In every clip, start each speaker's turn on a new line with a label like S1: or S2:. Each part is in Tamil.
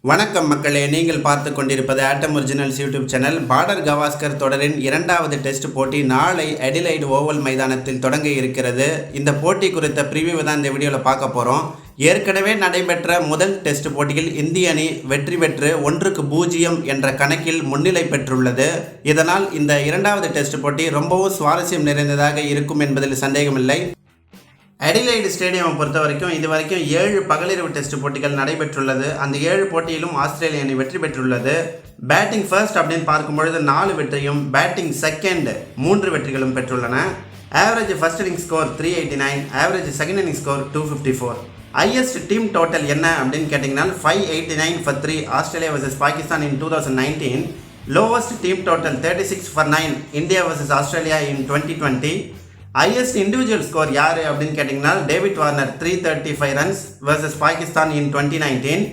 S1: வணக்கம் மக்களே, நீங்கள் பார்த்து கொண்டிருப்பது ஆட்டம் originals YouTube channel. Border Gavaskar தொடரின் இரண்டாவது டெஸ்ட் போட்டி நாளை அடிலைட் ஓவல் மைதானத்தில் தொடங்க இருக்கிறது. இந்த போட்டி குறித்த ப்ரிவியூ தான் இந்த வீடியோவில் பார்க்க போகிறோம். ஏற்கனவே நடைபெற்ற முதல் டெஸ்ட் போட்டியில் இந்திய அணி வெற்றி பெற்று 1-0 என்ற கணக்கில் முன்னிலை பெற்றுள்ளது. இதனால் இந்த இரண்டாவது டெஸ்ட் போட்டி ரொம்பவும் சுவாரஸ்யம் நிறைந்ததாக இருக்கும் என்பதில் சந்தேகமில்லை. அடிலைடு ஸ்டேடியமை பொறுத்த வரைக்கும் இதுவரைக்கும் 7 பகலிரவு டெஸ்ட் போட்டிகள் நடைபெற்றுள்ளது. அந்த 7 போட்டியிலும் ஆஸ்திரேலிய அணி வெற்றி பெற்றுள்ளது. பேட்டிங் ஃபர்ஸ்ட் அப்படின்னு பார்க்கும்பொழுது 4 வெற்றியும், பேட்டிங் செகண்ட் 3 வெற்றிகளும் பெற்றுள்ளன. Average first inning score 389, average second inning score 254. Highest team total என்ன அப்படின்னு கேட்டிங்கன்னா 589 for 3 Australia vs Pakistan in 2019. Lowest team total 36 for 9 India vs Australia in 2020. Highest individual score யார் அப்படின்னு கேட்டிங்கன்னா David Warner 335 runs vs Pakistan in 2019.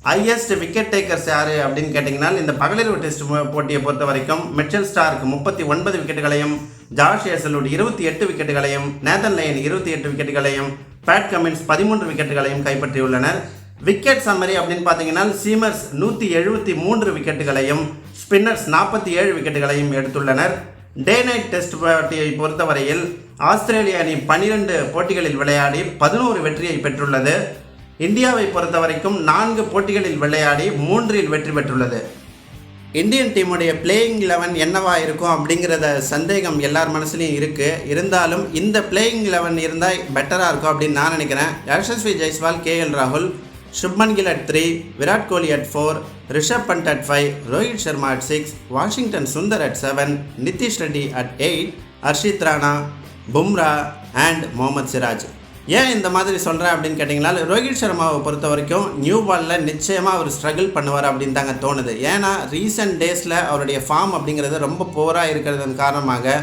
S1: Highest wicket takers யார் அப்படின்னு கேட்டிங்கன்னா இந்த பகலிரவு டெஸ்ட் போட்டியை பொறுத்த வரைக்கும் மிச்சல் ஸ்டார்க் 39 விக்கெட்டுகளையும், ஜாஷ் ஹேசல்வுட் 28 விக்கெட்டுகளையும், நேதன் லயன் 28 விக்கெட்டுகளையும், பேட் கமின்ஸ் 13 விக்கெட்டுகளையும் கைப்பற்றியுள்ளனர். விக்கெட் சம்மரி அப்படின்னு பார்த்தீங்கன்னா சீமர்ஸ் 173 விக்கெட்டுகளையும், ஸ்பின்னர்ஸ் 47 விக்கெட்டுகளையும் எடுத்துள்ளனர். டே நைட் டெஸ்ட் போட்டியை பொறுத்தவரையில் ஆஸ்திரேலிய அணி 12 போட்டிகளில் விளையாடி 11 வெற்றியை பெற்றுள்ளது. இந்தியாவை பொறுத்த வரைக்கும் 4 போட்டிகளில் விளையாடி 3இல் வெற்றி பெற்றுள்ளது. இந்தியன் டீமுடைய பிளேயிங் 11 என்னவா இருக்கும் அப்படிங்கிறத சந்தேகம் எல்லார் மனசுலையும் இருக்குது. இருந்தாலும் இந்த பிளேயிங் 11 இருந்தால் பெட்டராக இருக்கும் அப்படின்னு நான் நினைக்கிறேன். யசஸ்வி ஜெய்ஸ்வால், KL ராகுல், Shubman Gill at 3, Virat Kohli at 4, Rishabh Pant at 5, Rohit Sharma at 6, Washington Sundar at 7, Nitish Reddy at 8, Harshit Rana, Bumrah and Mohammed Siraj. ஏன் இந்த மாதிரி சொல்கிறேன் அப்படின்னு கேட்டிங்கன்னா ரோஹித் சர்மாவை பொறுத்த வரைக்கும் நியூ பாலில் நிச்சயமாக அவர் ஸ்ட்ரகிள் பண்ணுவார் அப்படின்னு தாங்க தோணுது. ஏன்னா ரீசெண்ட் டேஸில் அவருடைய ஃபார்ம் அப்படிங்கிறது ரொம்ப போராக இருக்கிறதன் காரணமாக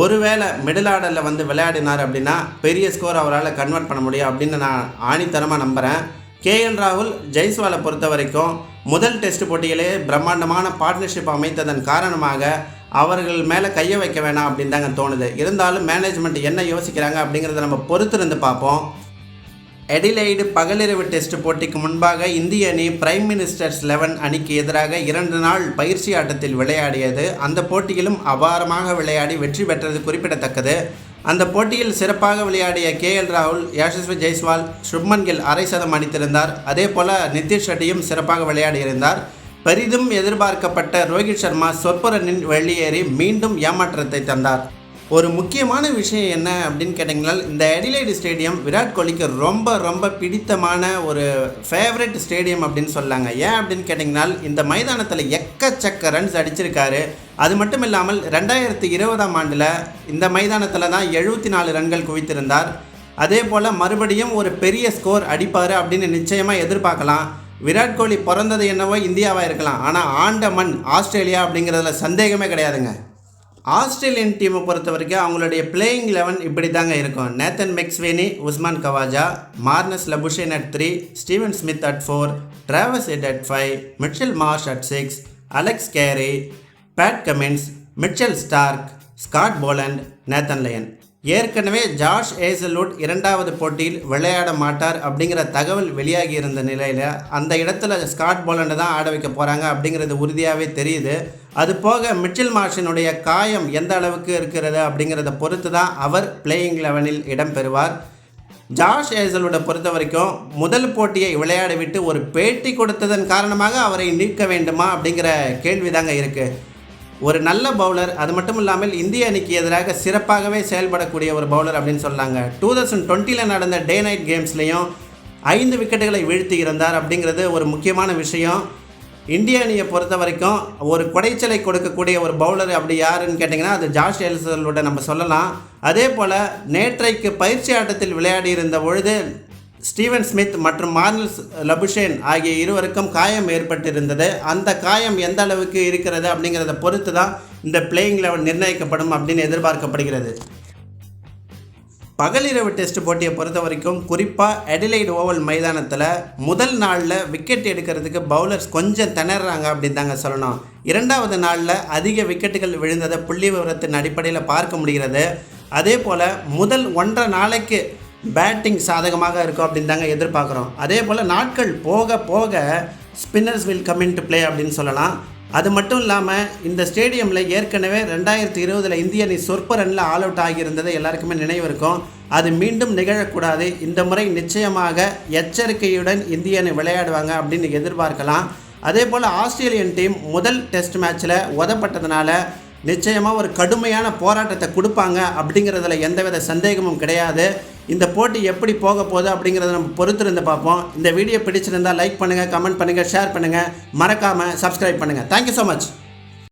S1: ஒருவேளை மிடில் ஆர்டரில் வந்து விளையாடினார் அப்படின்னா பெரிய ஸ்கோர் அவரால் கன்வெர்ட் பண்ண முடியும் அப்படின்னு நான் ஆணித்தரமாக நம்புகிறேன். KL ராகுல், ஜெய்ஸ்வாலை பொறுத்த வரைக்கும் முதல் டெஸ்ட் போட்டியிலே பிரம்மாண்டமான பார்ட்னர்ஷிப் அமைத்ததன் காரணமாக அவர்கள் மேலே கையை வைக்க வேணாம் அப்படின்னு தாங்க தோணுது. இருந்தாலும் மேனேஜ்மெண்ட் என்ன யோசிக்கிறாங்க அப்படிங்கிறத நம்ம பொறுத்திருந்து பார்ப்போம். அடிலைடு பகலிரவு டெஸ்ட் போட்டிக்கு முன்பாக இந்திய அணி பிரைம் மினிஸ்டர்ஸ் 11 அணிக்கு எதிராக 2 நாள் பயிற்சி ஆட்டத்தில் விளையாடியது. அந்த போட்டியிலும் அபாரமாக விளையாடி வெற்றி பெற்றது குறிப்பிடத்தக்கது. அந்த போட்டியில் சிறப்பாக விளையாடிய KL ராகுல், யசஸ்வி ஜெய்ஸ்வால், சுப்மன் கில் அரை சதம் அடித்திருந்தார். அதே போல் நிதிஷ் ரெட்டியும் சிறப்பாக விளையாடியிருந்தார். பெரிதும் எதிர்பார்க்கப்பட்ட ரோஹித் சர்மா சொற்ப ரன்னில் வெளியேறி மீண்டும் ஏமாற்றத்தை தந்தார். ஒரு முக்கியமான விஷயம் என்ன அப்படின்னு கேட்டிங்கன்னா இந்த அடிலைடு ஸ்டேடியம் விராட் கோலிக்கு ரொம்ப பிடித்தமான ஒரு ஃபேவரட் ஸ்டேடியம் அப்படின்னு சொல்லாங்க. ஏன் அப்படின்னு கேட்டிங்கன்னா இந்த மைதானத்தில் எக்கச்சக்க ரன்ஸ் அடிச்சிருக்காரு. அது மட்டும் இல்லாமல் 2020ஆம் ஆண்டில் இந்த மைதானத்தில் தான் 74 ரன்கள் குவித்திருந்தார். அதே போல் மறுபடியும் ஒரு பெரிய ஸ்கோர் அடிப்பார் அப்படின்னு நிச்சயமாக எதிர்பார்க்கலாம். விராட் கோலி பிறந்தது என்னவோ இந்தியாவாக இருக்கலாம், ஆனால் ஆண்ட மண் ஆஸ்திரேலியா அப்படிங்கிறதுல சந்தேகமே கிடையாதுங்க. ஆஸ்திரேலியன் டீமை பொறுத்த வரைக்கும் அவங்களுடைய பிளேயிங் 11 இப்படி தாங்க இருக்கும். Nathan McSweeney, Usman Khawaja, Marnus Labuschagne at 3, Steven Smith at 4, Travis Head at 5, Mitchell Marsh at 6, Alex Carey, Pat Cummins, Mitchell Starc, Scott Boland, Nathan Lyon. ஏற்கனவே ஜாஷ் ஹேசல்வுட் 2வது போட்டியில் விளையாட மாட்டார் அப்படிங்கிற தகவல் வெளியாகி இருந்த நிலையில் அந்த இடத்துல ஸ்காட் போலண்டை தான் ஆட வைக்க போகிறாங்க அப்படிங்கிறது உறுதியாகவே தெரியுது. அது போக மிச்சல் மார்ஷினுடைய காயம் எந்த அளவுக்கு இருக்கிறது அப்படிங்கிறத பொறுத்து தான் அவர் பிளேயிங் 11இல் இடம் பெறுவார். ஜாஷ் ஹேசல்வுட்டை பொறுத்த வரைக்கும் முதல் போட்டியை விளையாடிவிட்டு ஒரு பேட்டி கொடுத்ததன் காரணமாக அவரை நீக்க வேண்டுமா அப்படிங்கிற கேள்வி தாங்க இருக்குது. ஒரு நல்ல பவுலர், அது மட்டும் இல்லாமல் இந்திய அணிக்கு எதிராக சிறப்பாகவே செயல்படக்கூடிய ஒரு பவுலர் அப்படின்னு சொன்னாங்க. 2020 நடந்த டே நைட் கேம்ஸ்லேயும் 5 விக்கெட்டுகளை வீழ்த்தி இருந்தார் அப்படிங்கிறது ஒரு முக்கியமான விஷயம். இந்திய அணியை பொறுத்த வரைக்கும் ஒரு குடைச்சலை கொடுக்கக்கூடிய ஒரு பவுலர் அப்படி யாருன்னு கேட்டிங்கன்னா அது ஜாஷ் ஹேசல்வுட்டை நம்ம சொல்லலாம். அதே போல் நேற்றைக்கு பயிற்சி ஆட்டத்தில் விளையாடி இருந்த பொழுது ஸ்டீவன் ஸ்மித் மற்றும் மார்னஸ் லபுஷேன் ஆகிய இருவருக்கும் காயம் ஏற்பட்டிருந்தது. அந்த காயம் எந்த அளவுக்கு இருக்கிறது அப்படிங்கிறத பொறுத்து தான் இந்த பிளேயிங் 11 நிர்ணயிக்கப்படும் அப்படின்னு எதிர்பார்க்கப்படுகிறது. பகலிரவு டெஸ்ட் போட்டியை பொறுத்த வரைக்கும் குறிப்பாக அடிலைடு ஓவல் மைதானத்தில் முதல் நாளில் விக்கெட் எடுக்கிறதுக்கு பவுலர்ஸ் கொஞ்சம் திணறாங்க அப்படின்னு தாங்க சொல்லணும். 2வது நாளில் அதிக விக்கெட்டுகள் விழுந்ததை புள்ளி விவரத்தின் அடிப்படையில் பார்க்க முடிகிறது. அதே போல் முதல் 1.5 நாளைக்கு பேட்டிங் சாதகமாக இருக்கும் அப்படின்னு தாங்க எதிர்பார்க்குறோம். அதே போல் நாட்கள் போக போக spinners will come in to play அப்படின்னு சொல்லலாம். அது மட்டும் இல்லாமல் இந்த ஸ்டேடியமில் ஏற்கனவே 2020 இந்திய அணி சொற்ப ரனில் ஆல் அவுட் ஆகியிருந்தது எல்லாருக்குமே நினைவு இருக்கும். அது மீண்டும் நிகழக்கூடாது. இந்த முறை நிச்சயமாக எச்சரிக்கையுடன் இந்திய அணி விளையாடுவாங்க அப்படின்னு எதிர்பார்க்கலாம். அதே போல் ஆஸ்திரேலியன் டீம் முதல் டெஸ்ட் மேட்ச்சில் உதப்பட்டதுனால நிச்சயமாக ஒரு கடுமையான போராட்டத்தை கொடுப்பாங்க அப்படிங்கிறதுல எந்தவித சந்தேகமும் கிடையாது. இந்த போட்டி எப்படி போக போகுது அப்படிங்கிறத நம்ம பொறுத்திருந்து பார்ப்போம். இந்த வீடியோ பிடிச்சிருந்தால் லைக் பண்ணுங்கள், கமெண்ட் பண்ணுங்கள், ஷேர் பண்ணுங்கள், மறக்காமல் சப்ஸ்கிரைப் பண்ணுங்கள். Thank you so much.